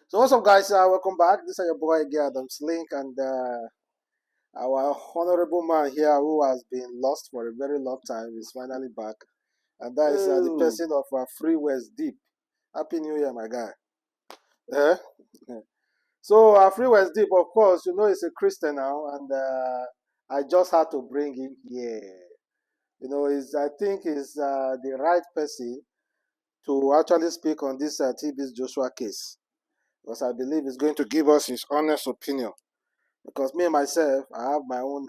So what's up, guys? Welcome back. This is your boy again, Adamslink, and our honorable man here who has been lost for a very long time is finally back, and that is the Oh, person of Free West Deep. Happy New Year, my guy. Eh? So Free West Deep, of course, you know he's a Christian now, and I just had to bring him here. You know, I think he's the right person to actually speak on this TB's Joshua case, because I believe he's going to give us his honest opinion. Because me myself, I have my own.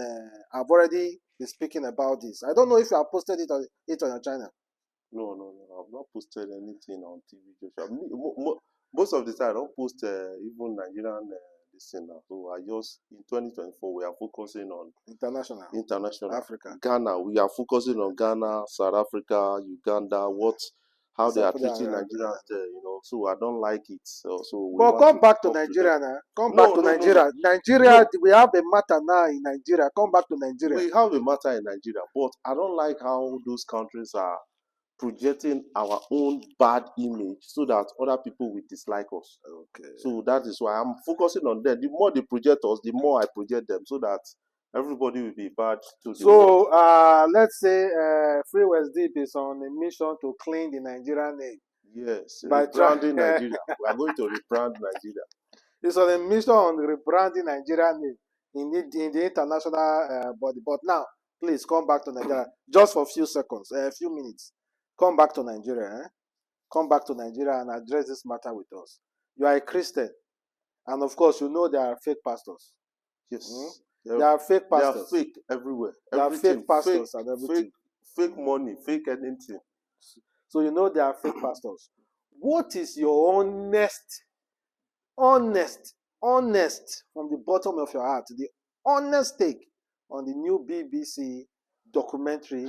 I've already been speaking about this. I don't know if you have posted it on your channel. no. I've not posted anything on TV, Joshua. Most of the time, I don't post even Nigerian this thing now. So I just, in 2024, we are focusing on international. Africa. Ghana, we are focusing on Ghana, South Africa, Uganda, how they are treating Nigerians there, So I don't like it. So we But want come to back to talk to Nigeria them. now. Come back No, to no, no, Nigeria. no. Nigeria, No, we have a matter now in Nigeria. Come back to Nigeria. we have a matter in Nigeria, but I don't like how those countries are projecting our own bad image so that other people will dislike us. Okay. So that is why I'm focusing on them. The more they project us, the more I project them so that everybody will be bad to the world. So let's say Free West Deep is on a mission to clean the Nigerian name. Yes, By rebranding Nigeria. We are going to rebrand Nigeria. It's on a mission on rebranding Nigerian name in the international body. But now, please come back to Nigeria just for a few seconds, a few minutes. Come back to Nigeria. Come back to Nigeria and address this matter with us. You are a Christian, and of course, you know there are fake pastors. Yes. There are fake pastors. They are fake everywhere. There are fake pastors and everything. Fake money, fake anything. So you know there are fake pastors. What is your honest from the bottom of your heart, the honest take on the new BBC documentary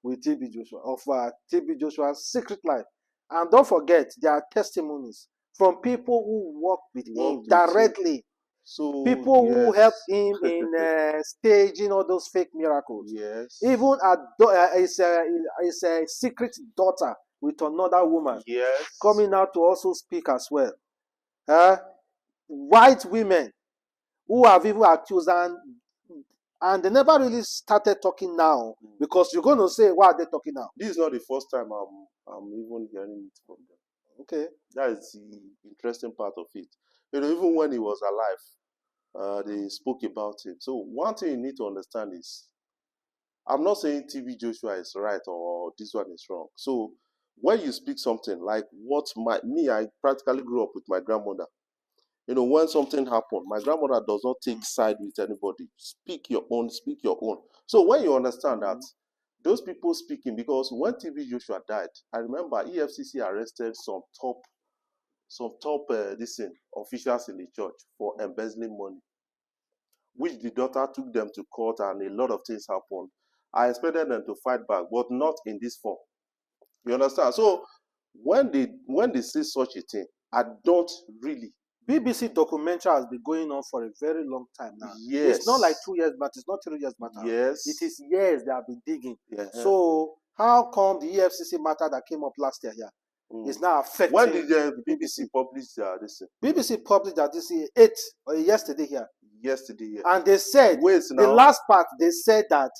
with TB Joshua, of TB Joshua's secret life? And don't forget, there are testimonies from people who work with him directly. So people who helped him in staging all those fake miracles. Yes. Even his secret daughter with another woman coming out to also speak as well. White women who have even accused, and they never really started talking now, because you're going to say, why are they talking now? This is not the first time I'm even hearing it from them. Okay. That is the interesting part of it. Even when he was alive, they spoke about it. So one thing you need to understand is, I'm not saying TB Joshua is right or this one is wrong. So when you speak something like I practically grew up with my grandmother. When something happened, my grandmother does not take side with anybody. Speak your own, speak your own. So when you understand that, those people speaking, because when TB Joshua died, I remember EFCC arrested some top officials in the church for embezzling money, which the daughter took them to court, and a lot of things happened. I expected them to fight back, but not in this form. You understand? So when they say such a thing, I don't really. BBC documentary has been going on for a very long time now. Yes. It's not like 2 years, but it's not 3 years matter. Yes. It is years they have been digging. So how come the EFCC matter that came up last year here is now affecting? When did the BBC publish this? BBC published that this yesterday here. Yesterday here. And they said, the last part, they said that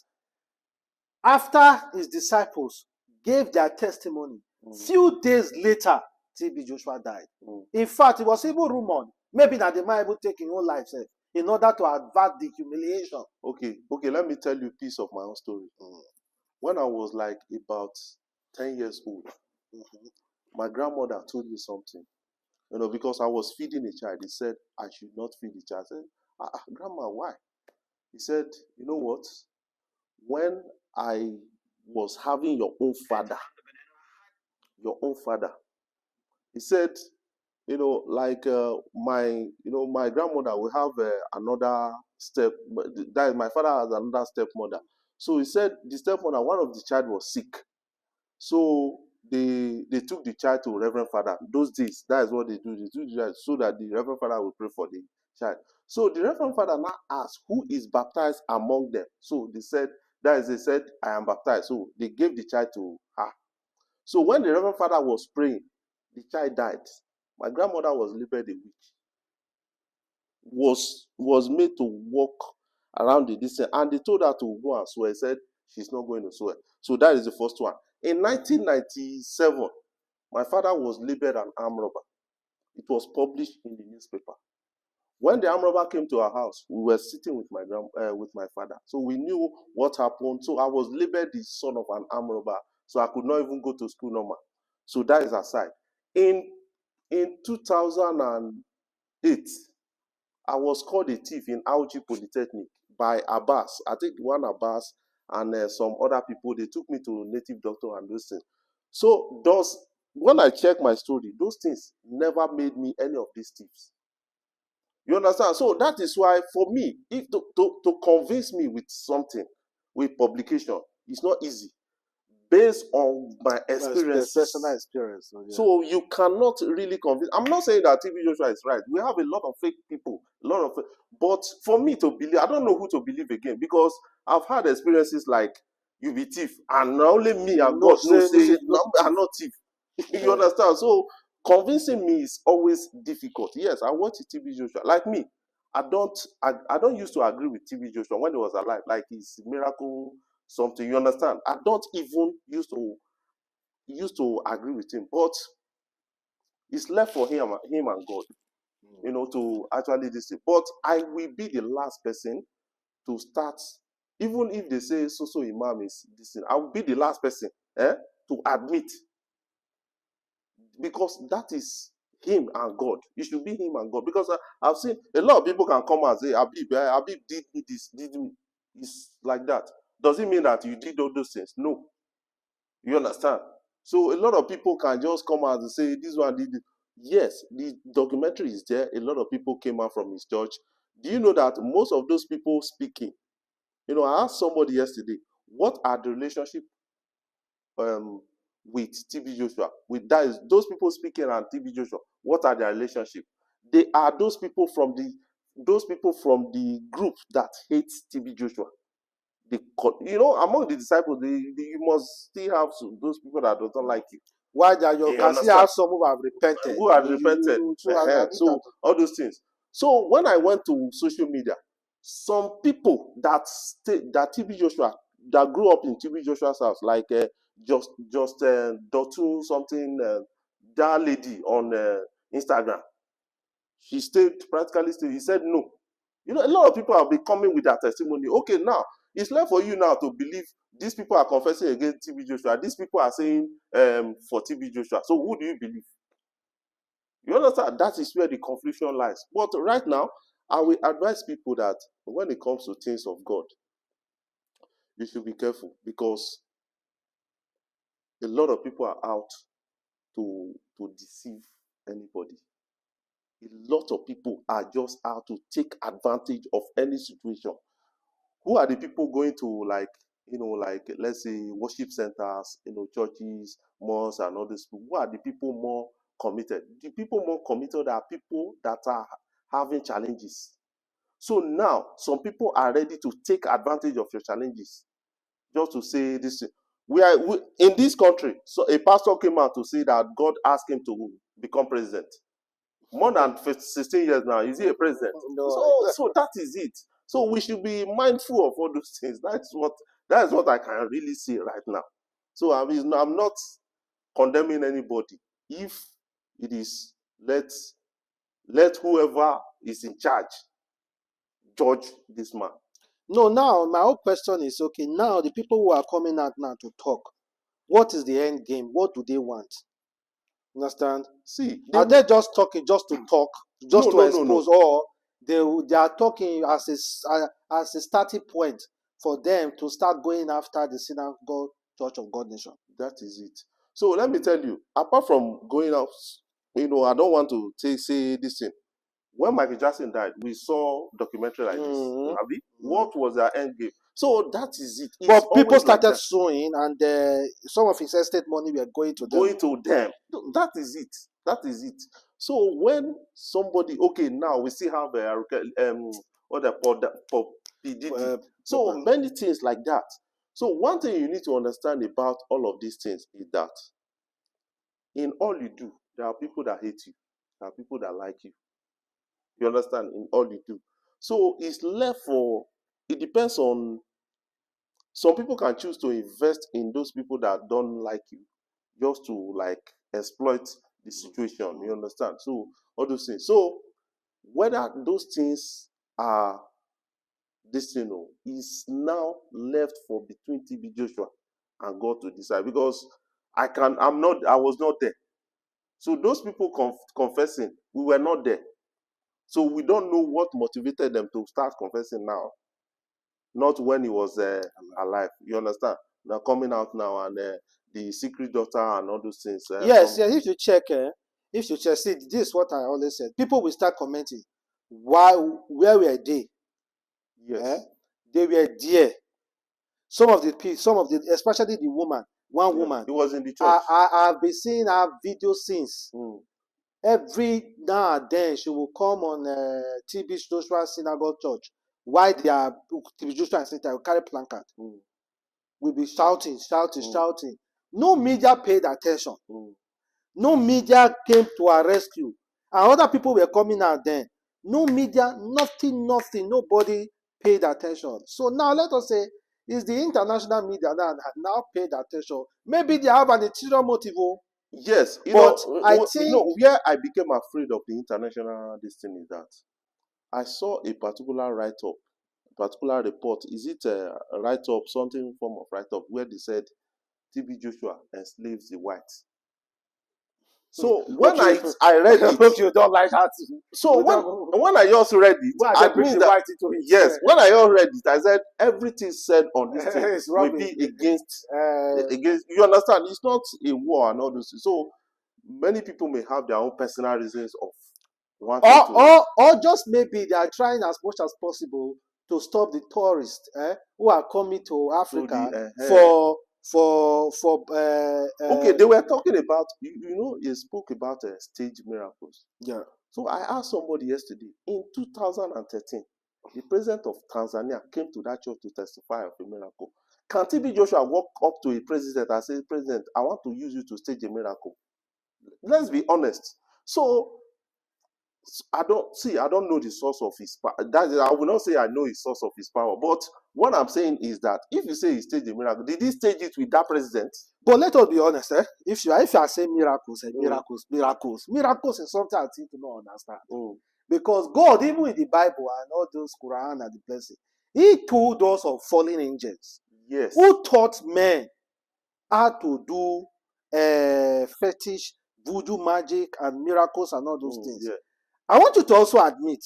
after his disciples gave their testimony, few days later, TB Joshua died. In fact, it was even rumored maybe that they might even take his own life in order to avert the humiliation. Okay, let me tell you a piece of my own story. When I was like about 10 years old, my grandmother told me something. Because I was feeding a child. He said I should not feed the child. I said, Grandma, why? He said, you know what? When I was having your own father, he said, my grandmother will have another step. That my father has another stepmother. So he said the stepmother, one of the child was sick. So they took the child to Reverend Father. Those days, that is what they do. They do the child so that the Reverend Father will pray for the child. So the Reverend Father now asked, who is baptized among them? So they said, they said, I am baptized. So they gave the child to her. So when the Reverend Father was praying, the child died. My grandmother was labeled a witch. Was made to walk around the distance, and they told her to go and swear. He said she's not going to swear. So that is the first one. In 1997, my father was labeled an armed robber. It was published in the newspaper. When the armed robber came to our house, we were sitting with with my father. So we knew what happened. So I was labeled the son of an armed robber. So I could not even go to school normal. So that is aside. In 2008, I was called a thief in Auchi Polytechnic by Abbas. I think one Abbas and some other people. They took me to native doctor and those things. So when I check my story, those things never made me any of these thieves. You understand? So that is why, for me, if to convince me with something, with publication, it's not easy. Based on my experience, personal experience. So, yeah. So you cannot really convince. I'm not saying that TB Joshua is right. We have a lot of fake people, but for me to believe, I don't know who to believe again, because I've had experiences like you be thief, and only me and God say I'm not thief. You understand? So convincing me is always difficult. Yes, I watch TB Joshua. Like me, I don't used to agree with TB Joshua when he was alive. Like his miracle something. You understand? I don't even used to agree with him, but it's left for him and God, to actually listen. But I will be the last person to start, even if they say so imam is this thing, I will be the last person to admit, because that is him and God. It should be him and God, because I've seen a lot of people can come and say Habib did this, did me. It's like that. Does it mean that you did all those things? No. You understand? So a lot of people can just come out and say this one did it. Yes, the documentary is there. A lot of people came out from his church. Do you know that most of those people speaking, I asked somebody yesterday, what are the relationship with TB Joshua? With that is those people speaking and TB Joshua, what are their relationship? They are those people from the group that hates TB Joshua. Among the disciples, you must still have those people that don't like you. Why that you can still have some who have repented. Who have repented. So all those things. So when I went to social media, some people that TB Joshua, that grew up in TB Joshua's house, like just Dotu something, that lady on Instagram, he practically stayed. He said no. A lot of people have been coming with that testimony. Okay, now it's left for you now to believe these people are confessing against TB Joshua. These people are saying for TB Joshua. So who do you believe? You understand? That is where the confusion lies. But right now, I will advise people that when it comes to things of God, you should be careful, because a lot of people are out to deceive anybody. A lot of people are just out to take advantage of any situation. Who are the people going to, like let's say worship centers, churches, mosques, and all these people? Who are the people more committed? The people more committed are people that are having challenges. So now some people are ready to take advantage of your challenges, just to say this. We in this country. So a pastor came out to say that God asked him to become president. More than 16 years now, is he a president? No. So that is it. So we should be mindful of all those things. That is what I can really say right now. So I'm not condemning anybody. If it is, let whoever is in charge judge this man. No, now my whole question is, okay, now the people who are coming out now to talk, what is the end game? What do they want? Understand? See, are they just talking just to talk, just to expose, or they are talking as a starting point for them to start going after the synagogue Church of God Nation? That is it. So let me tell you, apart from going out, I don't want to say this thing. When Michael Jackson died, we saw documentary like this. What was their end game? So that is it. It's but people started suing, and some of his estate money were going to them. That is it. That is it. So when somebody, okay, now we still have so many things like that. So one thing you need to understand about all of these things is that in all you do, there are people that hate you. There are people that like you. You understand? In all you do. So it's left for, it depends on, some people can choose to invest in those people that don't like you, just to like exploit the situation. You understand? So all those things. So whether those things are this, is now left for between TB Joshua and God to decide, because I was not there. So those people confessing, we were not there. So we don't know what motivated them to start confessing now, not when he was alive. You understand? Now coming out now, and the secret daughter and all those things. Yes, if you check, see, this is what I always said. People will start commenting. Where were they? Yes. They were there. Some of the, especially the woman, one woman. He was in the church. I've been seeing her video since. Every now and then she will come on TB Joshua Synagogue Church. Why they are TB Joshua Center will carry placard. We'll be shouting. No media paid attention. No media came to our rescue. And other people were coming out then. No media, nothing, nobody paid attention. So now let us say it's the international media that have now paid attention. Maybe they have an ulterior motive. Yes, but I think where I became afraid of the international this thing is that I saw a particular write-up, particular report. Is it a write-up, something form of write-up, where they said TB Joshua enslaves the whites? So when I read it, you don't like that. So when I just read it, I mean that, yes, when I just read it, I said everything said on this thing will be against. You understand? It's not a war and all those things. So many people may have their own personal reasons of wanting to, or just maybe they are trying as much as possible to stop the tourists who are coming to Africa okay, they were talking about, he spoke about stage miracles. Yeah. So I asked somebody yesterday, in 2013, the president of Tanzania came to that church to testify of a miracle. Can TB Joshua walk up to a president and say, President, I want to use you to stage a miracle? Let's be honest. So I don't know the source of his power. I will not say I know his source of his power, but what I'm saying is that if you say he staged a miracle, did he stage it with that president? But let us be honest, if you are saying miracles, miracles is something I think you don't understand. Because God, even in the Bible and all those Quran and the blessing, he told us of fallen angels. Yes. Who taught men how to do fetish, voodoo magic, and miracles and all those things. Yeah. I want you to also admit,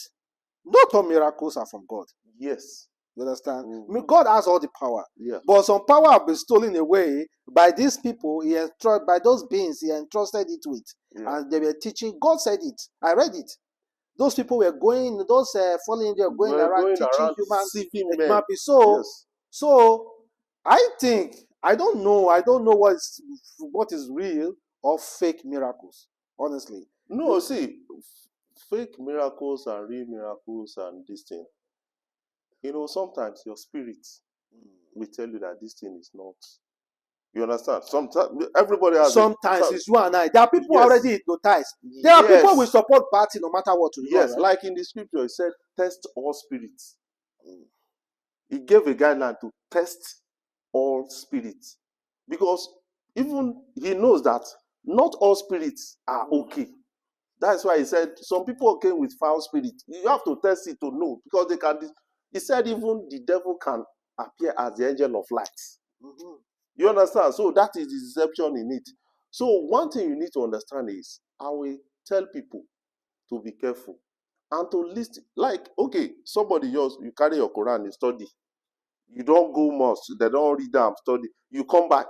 not all miracles are from God. Yes. You understand? God has all the power. Yeah. But some power have been stolen away by these people, by those beings he entrusted it with. Yeah. And they were teaching. God said it. I read it. Those people were going, those fallen angels were going around teaching human beings. So, yes. So I think, I don't know what is real or fake miracles, honestly. No, see, fake miracles and real miracles and this thing. Sometimes your spirit will tell you that this thing is not. You understand? Sometimes everybody has. Sometimes it's you and I. There are people already hypnotized. There are people who support party no matter what. Yes, right? Like in the scripture, it said, "Test all spirits." He gave a guideline to test all spirits, because even he knows that not all spirits are okay. That's why he said some people came with foul spirits. You have to test it to know, because they can. He said even the devil can appear as the angel of light. You understand? So that is the deception in it. So one thing you need to understand is, I will tell people to be careful and to listen. Like, okay, somebody else, you carry your Quran, you study. You don't go mosque, they don't read them, study. You come back,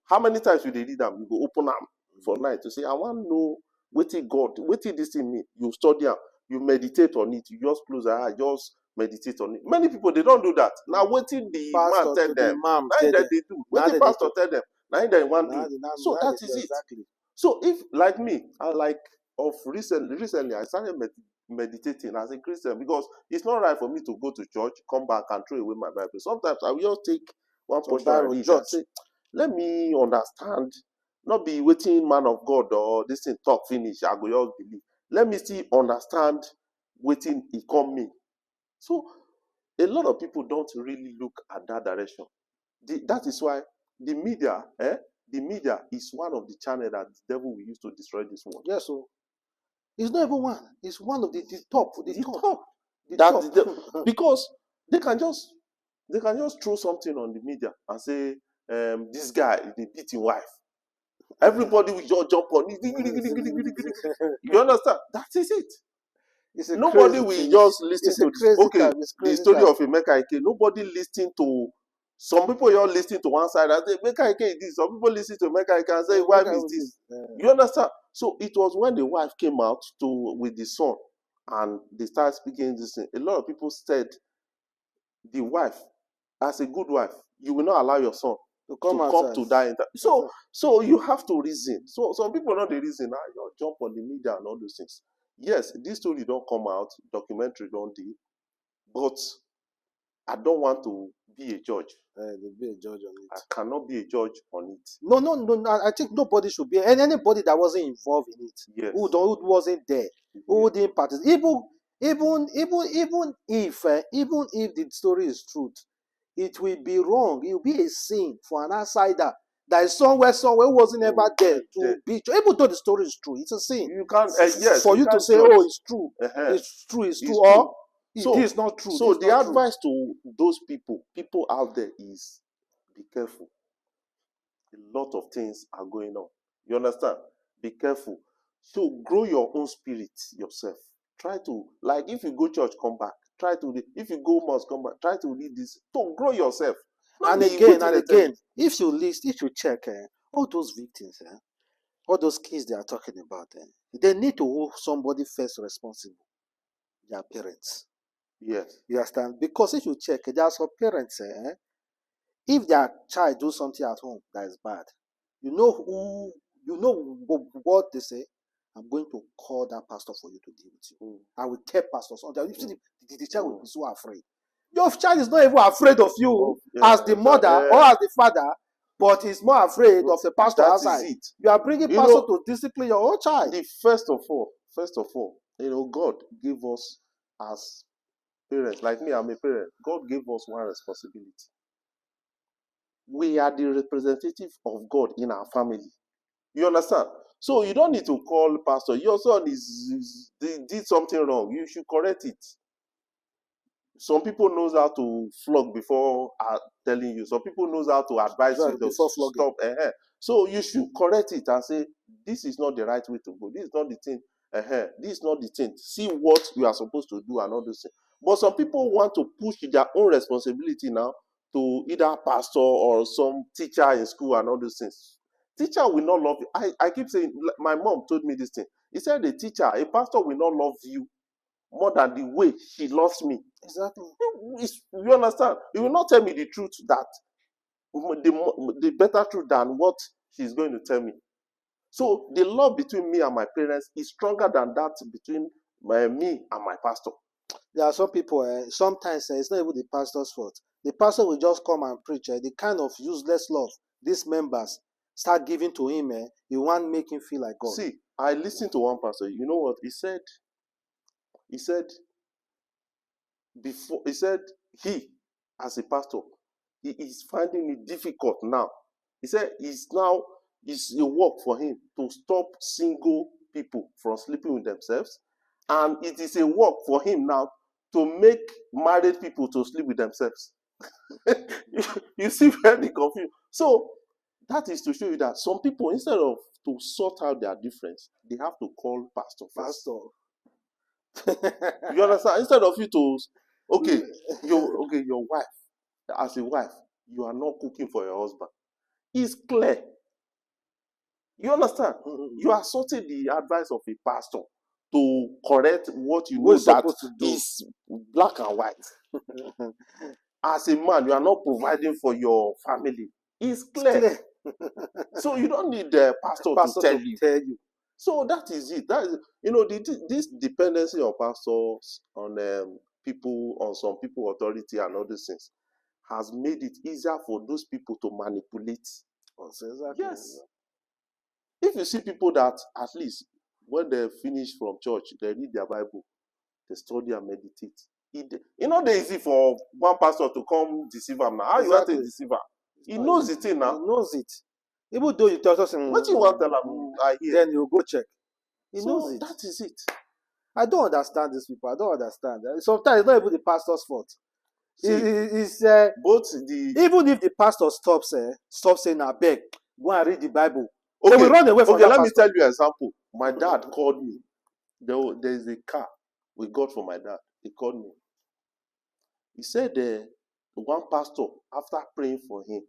how many times will they read them? You go open them for night to say, I want to know what this thing mean. You study them, you meditate on it, you just close your eyes, just meditate on it. Many people, they don't do that. Now, what did the man tell them? Now that they do. What did pastor tell them? Now they want to do. So that is it. Exactly. So if, like me, recently I started meditating as a Christian, because it's not right for me to go to church, come back and throw away my Bible. Sometimes I will just take one portion and read and say, let me understand, not be waiting man of God or this thing talk finish, I go just believe. let me still understand wetin e come mean. So a lot of people don't really look at that direction. That is why the media, the media is one of the channels that the devil will use to destroy this world. Yes, so it's not even one. It's one of the top. The top. The That top. because they can just throw something on the media and say, this guy they beat his wife. Everybody will just jump on it. You understand? That is it. It's a Nobody crazy will thing. just listen It's a to crazy okay time. It's the crazy story time. of Emeka Ike. Nobody listening to. Some people just listen to one side and say Emeka Ike is this. Some people listen to Emeka Ike and say wife is this. You understand? So it was when the wife came out with the son and they started speaking this thing. A lot of people said the wife, as a good wife, you will not allow your son to come to die. So you have to reason. So some people not the reason. You jump on the media and all those things. Yes, this story don't come out, documentary don't do, but I don't want to be a judge. Be a judge on it. I cannot be a judge on it. No. I think nobody should be, and anybody that wasn't involved in it, yes, who wasn't there, who didn't participate, even if the story is truth, it will be wrong. It will be a sin for an outsider that is somewhere who wasn't ever there to be. Even though the story is true, it's a sin. You can't. Yes, for you to say, judge. Oh, it's true, it's true, or it is not true. So the advice to those people out there is be careful. A lot of things are going on. You understand? Be careful. So grow your own spirit yourself. Try to, like, if you go church, come back. Try to read. If you go mosque, come back. Try to read this. To grow yourself. And again, if you check all those victims, all those kids they are talking about, they need to hold somebody first responsible. Their parents. Yes. You understand? Because if you check, there are some parents, if their child do something at home that is bad, you know what they say. I'm going to call that pastor for you to deal with you. I will tell pastors. The child will be so afraid. Your child is not even afraid of you as the mother or as the father, but he's more afraid of the pastor outside. You are bringing pastor to discipline your own child. First of all, God gave us as parents, like me, I'm a parent. God gave us one responsibility. We are the representative of God in our family. You understand? So you don't need to call pastor. Your son did something wrong. You should correct it. Some people knows how to flog before telling you. Some people knows how to advise you to stop. So you should correct it and say, this is not the right way to go. This is not the thing. This is not the thing. See what you are supposed to do and all those things. But some people want to push their own responsibility now to either pastor or some teacher in school and all those things. Teacher will not love you. I keep saying, my mom told me this thing. He said a pastor will not love you more than the way she loves me. Exactly. You understand? You will not tell me the truth, that the better truth than what she's going to tell me. So the love between me and my parents is stronger than that between me and my pastor. There are some people, sometimes it's not even the pastor's fault. The pastor will just come and preach. The kind of useless love these members start giving to him, he won't make him feel like God. See, I listened to one pastor. You know what he said? He said, he, as a pastor, he is finding it difficult now. He said it's a work for him to stop single people from sleeping with themselves. And it is a work for him now to make married people to sleep with themselves. You see where the confusion. So that is to show you that some people, instead of to sort out their difference, they have to call pastor first. You understand? Instead of you to, your wife, as a wife, you are not cooking for your husband. It's clear. You understand? You are sorting the advice of a pastor to correct what you know that is black and white. As a man, you are not providing for your family. It's clear. So you don't need the pastor to tell you. So that is it. That is, this dependency on pastors, on people, on some people authority and all these things has made it easier for those people to manipulate. Yes. If you see people that at least when they finish from church, they read their Bible, they study and meditate. You know, it's easy for one pastor to come deceive him now. How you want to Exactly. deceive him? He knows the thing He now. knows it. Even though you tell us, What you want to tell him? I hear. then you go check. He knows So it. that is it. I don't understand these people. I don't understand. Sometimes it's not even the pastor's fault. See, It's both the even if the pastor stops saying, "I beg, go and read the Bible," they okay, will run away from okay. that Let me pastor. tell you an example. My dad called me. There is a car we got for my dad. He called me. He said one pastor, after praying for him,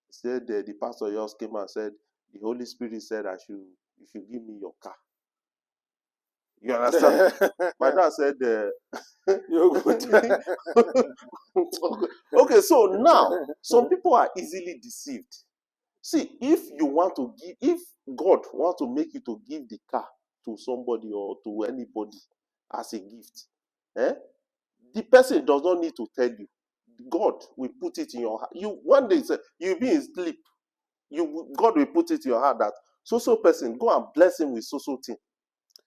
he said the pastor just came and said, the Holy Spirit said you should give me your car. You understand? My dad said, You good. okay, so now some people are easily deceived. See, if you want to give, if God wants to make you to give the car to somebody or to anybody as a gift, the person does not need to tell you. God will put it in your heart. You one day you'll be in sleep. God will put it in your heart that so person, go and bless him with so thing.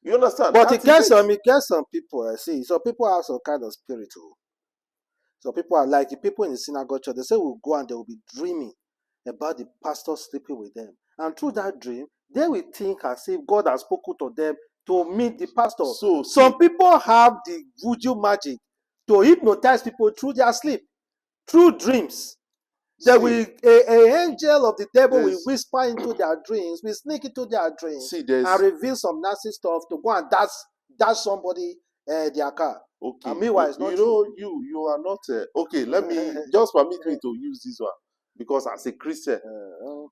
You understand? But That it gets is some people. I see. Some people have some kind of spirit. Some people are like the people in the synagogue church. They say we'll go and they will be dreaming about the pastor sleeping with them, and through that dream, they will think as if God has spoken to them to meet the pastor. so. Some people have the voodoo magic to hypnotize people through their sleep, through dreams. They will a angel of the devil will whisper into their dreams, will sneak into their dreams, and reveal some nasty stuff to go and dash somebody their car. Okay. And meanwhile, it's not you true. know, you are not okay. Let me just permit me to use this one because as a Christian,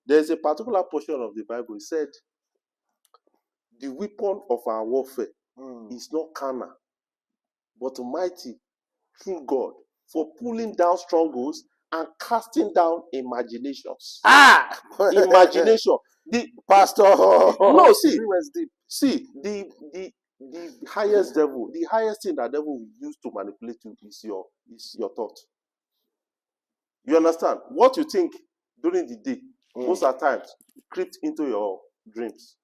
there's a particular portion of the Bible. It said, "The weapon of our warfare is not carnal, but mighty through God for pulling down strongholds and casting down imaginations." Imagination. The pastor. No, see, the highest devil, the highest thing that devil will use to manipulate you is your thought. You understand? What you think during the day, most of the times, crept into your dreams.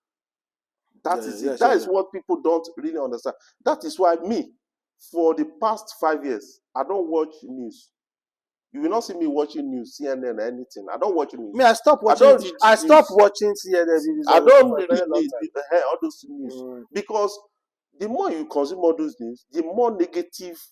That is it. That is what people don't really understand. That is why me, for the past 5 years, I don't watch news. You will not see me watching news, CNN, or anything. I don't watch news. Me, I stopped watching. I stopped watching CNN. I don't really need all those news because the more you consume all those news, the more negative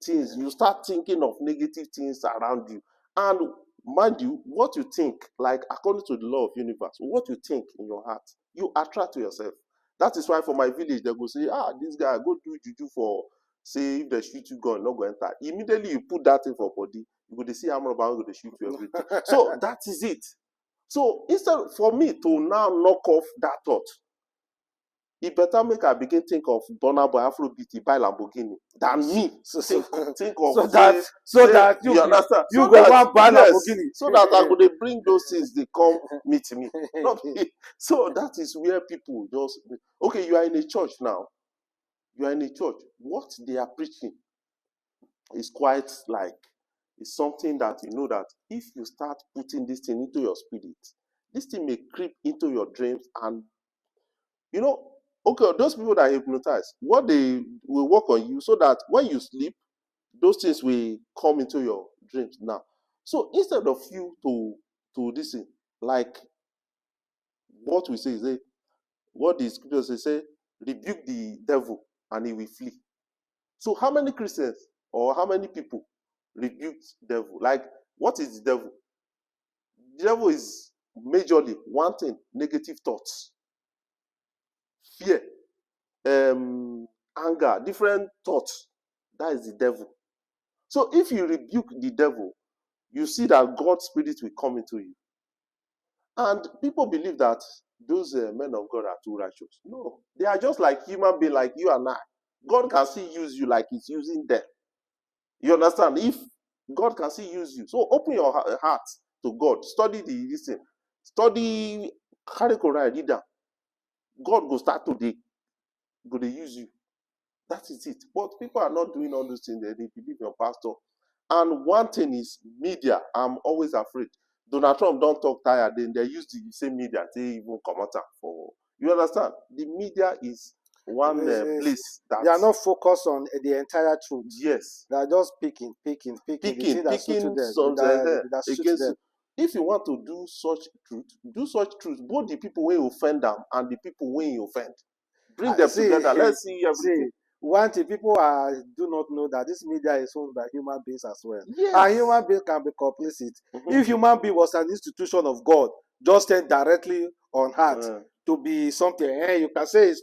things you start thinking of negative things around you. And mind you, what you think, like according to the law of universe, what you think in your heart, you attract to yourself. That is why for my village, they go say, this guy, go do juju for, say, if they shoot you gun, not go enter. Immediately you put that in for body, you go to see how much about to shoot you everything. So that is it. So instead for me to now knock off that thought, it better make I begin think of Burna Boy, Afrobeat, buy Lamborghini than me think of so that you understand? You go one buy Lamborghini. So that I go bring those things, they come meet me. Not me. So that is where people just okay. You are in a church now. You are in a church. What they are preaching is quite like it's something that you know that if you start putting this thing into your spirit, this thing may creep into your dreams and you know, okay, those people that hypnotize, what they will work on you so that when you sleep, those things will come into your dreams now. So instead of you to listen, like what we say is what the scriptures say, rebuke the devil and he will flee. So how many Christians or how many people rebuked devil? Like, what is the devil? The devil is majorly one thing, negative thoughts, fear, anger, different thoughts. That is the devil. So if you rebuke the devil, you see that God's spirit will come into you. And people believe that those men of God are too righteous. No, they are just like human beings like you and I. God can still use you like he's using them. You understand? If God can still use you. So open your heart to God. Study this thing. Study, carry Quran, read them. God will start to use you. That is it. But people are not doing all those things. They believe your pastor. And one thing is media. I'm always afraid. Donald Trump don't talk tired. Then they use the same media. They even come out for. You understand? The media is one place that they are not focused on the entire truth. Yes. They are just picking the thing that suits them, that suits against them. If you want to do such truth, both the people wey offend them and the people wey you offend. Bring them together. Let's see everything. One thing people do not know that this media is owned by human beings as well. Yes. And human beings can be complicit. If human being was an institution of God, just stand directly on heart to be something, you can say it's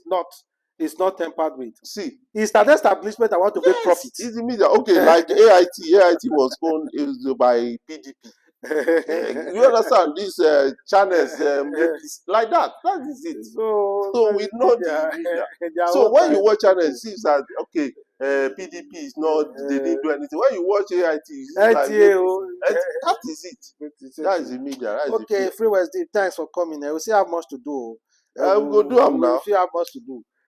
not tempered with. See, it's an establishment that want to make profit. It's the media. Okay, like AIT was owned by PDP. You understand? These channels like that. That is it. So we know the media. So when you watch channels, it seems that okay, PDP is not. They didn't do anything. When you watch AIT, it's like that is it. That is the media. Okay, Free West Deep, thanks for coming. We still have much to do. We go do them now. We still have much to do.